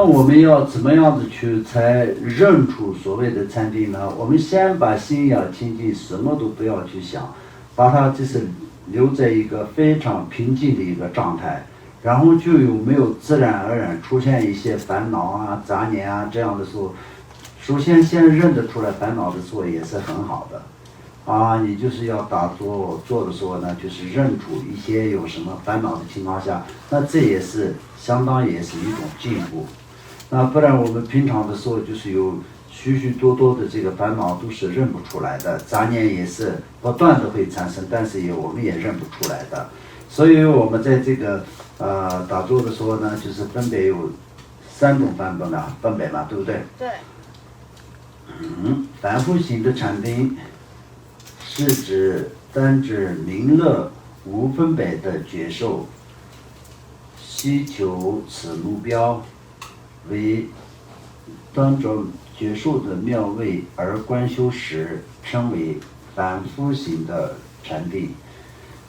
那我们要怎么样子去才认出所谓的禅定呢？我们先把心要清净，什么都不要去想，把它就是留在一个非常平静的一个状态，然后就有没有自然而然出现一些烦恼啊、杂念啊这样的时候，首先认得出来烦恼的时候也是很好的。你就是要打坐做的时候呢，就是认出一些有什么烦恼的情况下，那这也是相当也是一种进步。那不然我们平常的时候就是有许许多多的这个烦恼都是认不出来的，杂念也是不断的会产生，但是我们也认不出来的。所以我们在这个打坐的时候呢，就是分别有3种版本嘛，对不对？对。凡夫行的禅定是指单指明乐无分别的觉受，希求此目标为当着觉受的妙味而观修时，称为凡夫行的禅定。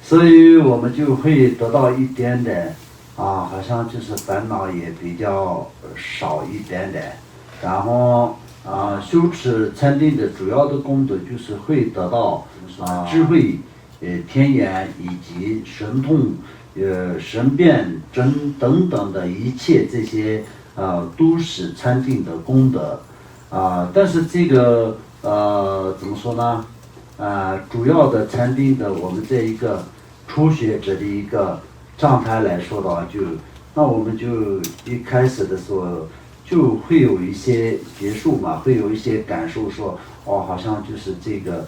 所以我们就会得到一点点好像就是烦恼也比较少一点点，然后修持禅定的主要的功德就是会得到智慧、天眼以及神通、神变等等的一切这些都是禅定的功德但是这个怎么说呢？主要的禅定的我们这一个初学者的一个状态来说的话，那我们就一开始的时候就会有一些结束嘛，会有一些感受说好像就是这个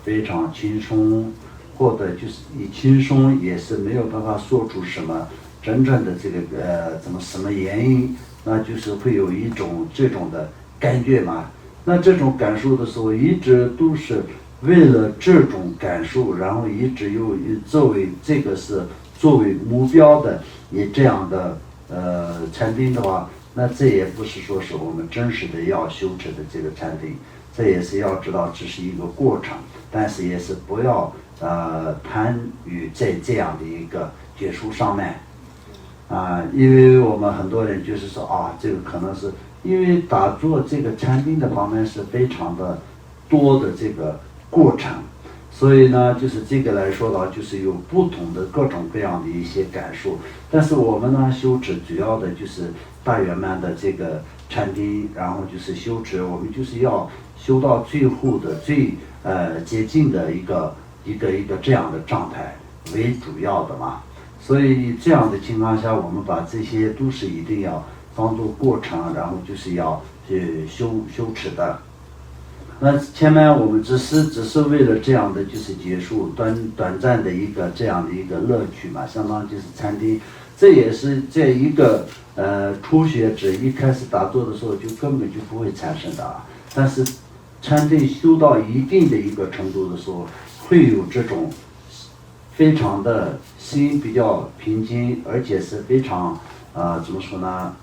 非常轻松，或者就是你轻松也是没有办法说出什么真正的这个什么原因，那就是会有一种这种的感觉嘛。那这种感受的时候，一直都是为了这种感受，然后一直又作为这个是作为目标的，也这样的禅定的话，那这也不是说是我们真实的要修持的这个禅定，这也是要知道这是一个过程，但是也是不要贪于在这样的一个结束上面因为我们很多人就是说这个可能是因为打坐这个禅定的方面是非常的多的这个过程，所以呢就是这个来说的话，就是有不同的各种各样的一些感受，但是我们呢修持主要的就是大圆满的这个禅定，然后就是修持我们就是要修到最后的最接近的一个这样的状态为主要的嘛。所以这样的情况下，我们把这些都是一定要当做过程，然后就是要去修持的。那前面我们只是为了这样的就是结束短暂的一个这样的一个乐趣嘛，相当于就是禅定，这也是这一个初学者一开始打坐的时候就根本就不会产生的但是禅定修到一定的一个程度的时候，会有这种非常的心比较平静，而且是非常怎么说呢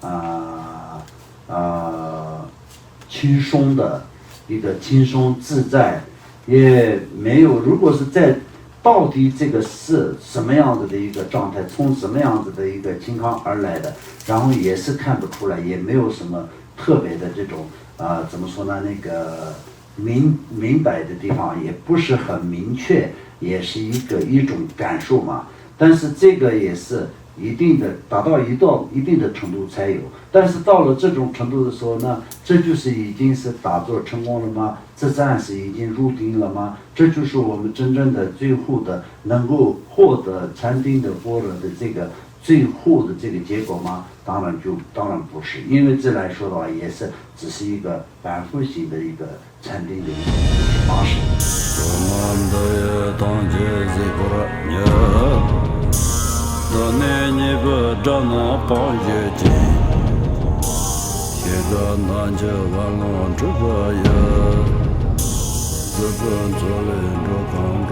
轻松的一个轻松自在，也没有如果是在到底这个是什么样子的一个状态，从什么样子的一个情况而来的，然后也是看不出来，也没有什么特别的这种怎么说呢，那个明白的地方也不是很明确，也是一种感受嘛。但是这个也是一定的达到一定的程度才有，但是到了这种程度的时候呢，这就是已经是打坐成功了吗？这暂时已经入定了吗？这就是我们真正的最后的能够获得禅定的般若的这个最后的这个结果吗？当然不是，因为这来说的话，也是只是一个反复性的一个禅定的一种方式。自本作人着康着